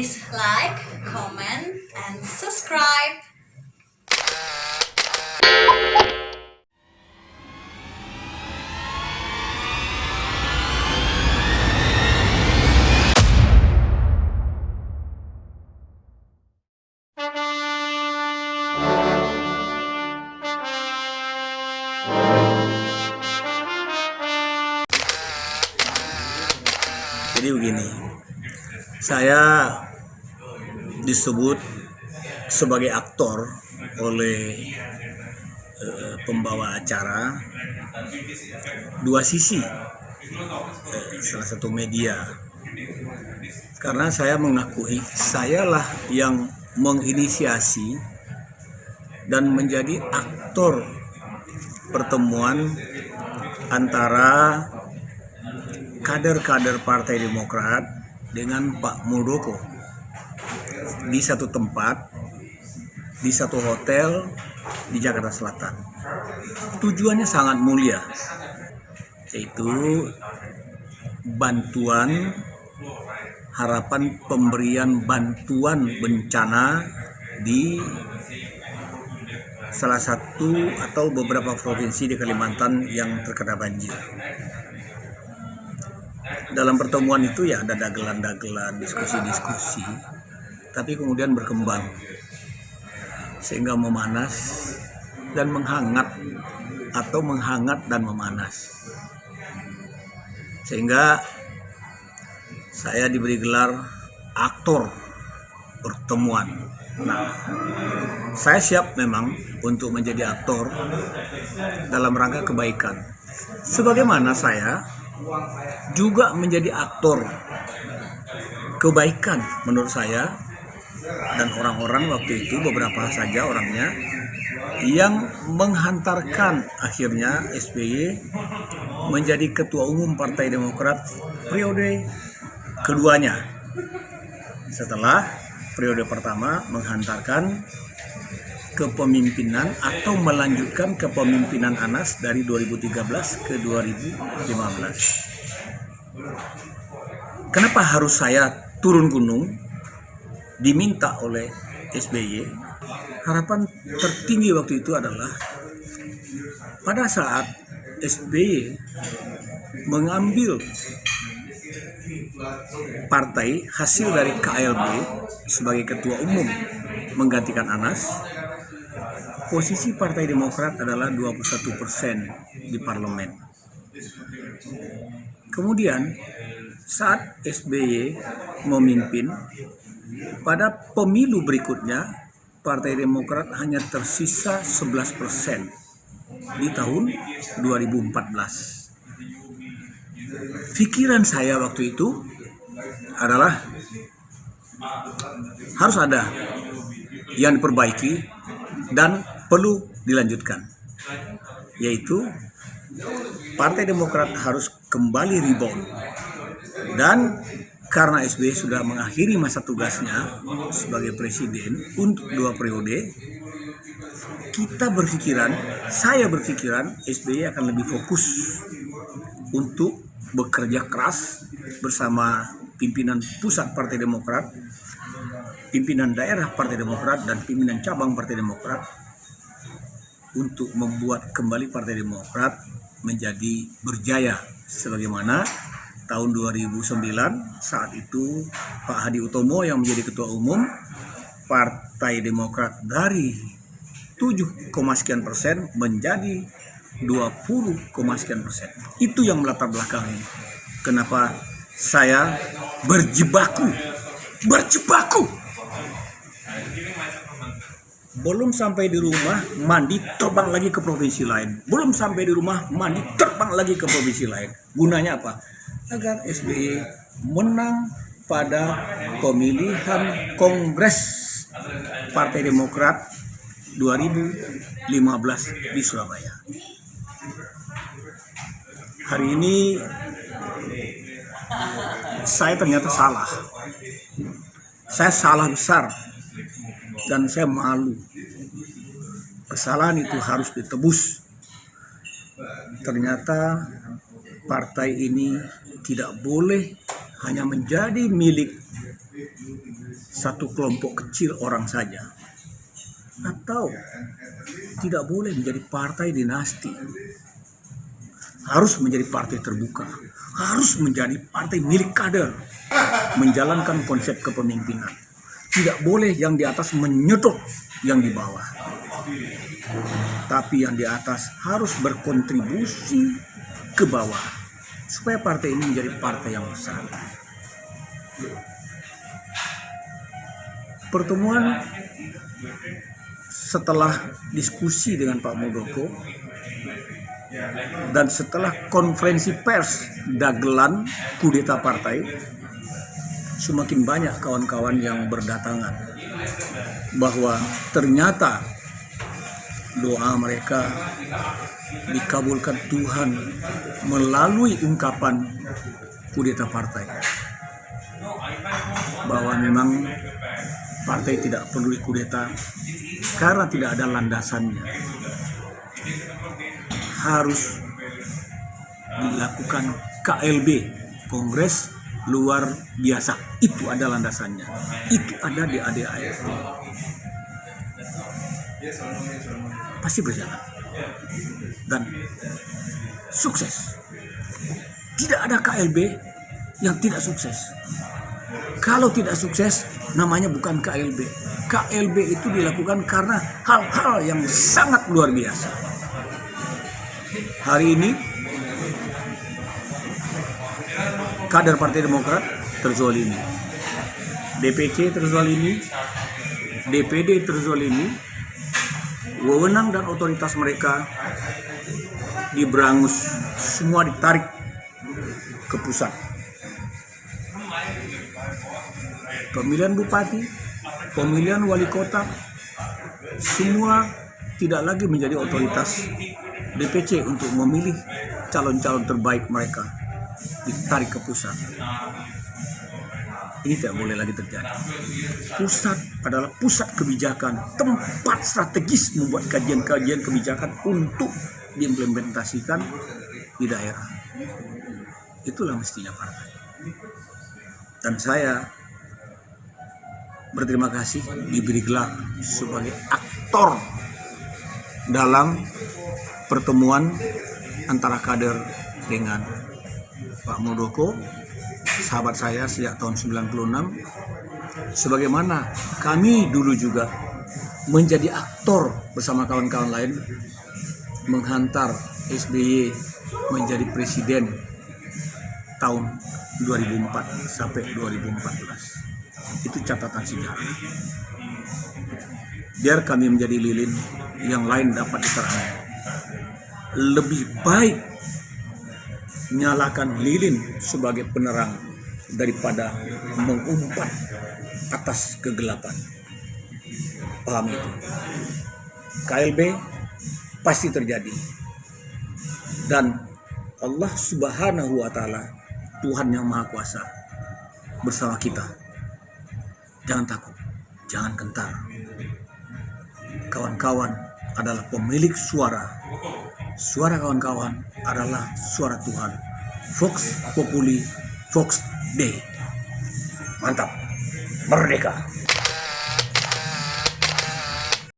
Please like, comment, and subscribe. Jadi begini, saya disebut sebagai aktor oleh pembawa acara dua sisi, salah satu media, karena saya mengakui sayalah yang menginisiasi dan menjadi aktor pertemuan antara kader-kader Partai Demokrat dengan Pak Muldoko di satu tempat, di satu hotel di Jakarta Selatan. Tujuannya sangat mulia, yaitu bantuan, harapan pemberian bantuan bencana di salah satu atau beberapa provinsi di Kalimantan yang terkena banjir. Dalam pertemuan itu ya ada dagelan-dagelan, diskusi-diskusi, tapi kemudian berkembang sehingga memanas dan menghangat, atau menghangat dan memanas, sehingga saya diberi gelar aktor pertemuan. Nah, saya siap memang untuk menjadi aktor dalam rangka kebaikan, sebagaimana saya juga menjadi aktor kebaikan menurut saya dan orang-orang waktu itu, beberapa saja orangnya yang menghantarkan akhirnya SBY menjadi ketua umum Partai Demokrat periode keduanya, setelah periode pertama menghantarkan kepemimpinan atau melanjutkan kepemimpinan Anas dari 2013 ke 2015. Kenapa harus saya turun gunung diminta oleh SBY? Harapan tertinggi waktu itu adalah pada saat SBY mengambil partai hasil dari KLB sebagai ketua umum menggantikan Anas, posisi Partai Demokrat adalah 21% di parlemen. Kemudian saat SBY memimpin, pada pemilu berikutnya Partai Demokrat hanya tersisa 11% di tahun 2014. Pikiran saya waktu itu adalah harus ada yang diperbaiki dan perlu dilanjutkan, yaitu Partai Demokrat harus kembali rebound. Dan karena SBY sudah mengakhiri masa tugasnya sebagai presiden untuk 2 periode, saya berpikiran SBY akan lebih fokus untuk bekerja keras bersama pimpinan pusat Partai Demokrat, pimpinan daerah Partai Demokrat, dan pimpinan cabang Partai Demokrat untuk membuat kembali Partai Demokrat menjadi berjaya sebagaimana tahun 2009 saat itu Pak Hadi Utomo yang menjadi ketua umum Partai Demokrat dari 7, sekian persen menjadi 20, sekian persen. Itu yang melatar belakangi kenapa saya berjibaku. Belum sampai di rumah mandi terbang lagi ke provinsi lain. Belum sampai di rumah mandi terbang lagi ke provinsi lain. Gunanya apa? Agar SBY menang pada pemilihan Kongres Partai Demokrat 2015 di Surabaya. Hari ini saya ternyata salah. Saya salah besar dan saya malu. Kesalahan itu harus ditebus. Ternyata partai ini tidak boleh hanya menjadi milik satu kelompok kecil orang saja, atau tidak boleh menjadi partai dinasti. Harus menjadi partai terbuka, harus menjadi partai milik kader, menjalankan konsep kepemimpinan. Tidak boleh yang di atas menyedot yang di bawah, tapi yang di atas harus berkontribusi ke bawah supaya partai ini menjadi partai yang besar. Pertemuan setelah diskusi dengan Pak Muldoko dan setelah konferensi pers dagelan kudeta partai, semakin banyak kawan-kawan yang berdatangan bahwa ternyata doa mereka dikabulkan Tuhan melalui ungkapan kudeta partai, bahwa memang partai tidak perlu dikudeta karena tidak ada landasannya. Harus dilakukan KLB, Kongres Luar Biasa. Itu ada landasannya. Itu ada di ADART. Pasti berjalan. Dan sukses. Tidak ada KLB yang tidak sukses. Kalau tidak sukses, namanya bukan KLB. KLB itu dilakukan karena hal-hal yang sangat luar biasa. Hari ini, kader Partai Demokrat terzolimi, DPC terzolimi, DPD terzolimi, wewenang dan otoritas mereka diberangus, semua ditarik ke pusat. Pemilihan bupati, pemilihan wali kota, semua tidak lagi menjadi otoritas DPC untuk memilih calon-calon terbaik mereka, ditarik ke pusat. Ini tidak boleh lagi terjadi. Pusat adalah pusat kebijakan, tempat strategis membuat kajian-kajian kebijakan untuk diimplementasikan di daerah. Itulah mestinya partai. Dan saya berterima kasih diberi gelar sebagai aktor dalam pertemuan antara kader dengan Pak Muldoko, sahabat saya sejak tahun 96, sebagaimana kami dulu juga menjadi aktor bersama kawan-kawan lain menghantar SBY menjadi presiden tahun 2004 sampai 2014. Itu catatan sejarah. Biar kami menjadi lilin, yang lain dapat diterangkan. Lebih baik nyalakan lilin sebagai penerang daripada mengumpat atas kegelapan. Paham itu? KLB pasti terjadi. Dan Allah Subhanahu wa Ta'ala, Tuhan yang Maha Kuasa, bersama kita. Jangan takut, jangan gentar. Kawan-kawan adalah pemilik suara. Suara kawan-kawan adalah suara Tuhan. Vox Populi, Vox Dei. Mantap, merdeka.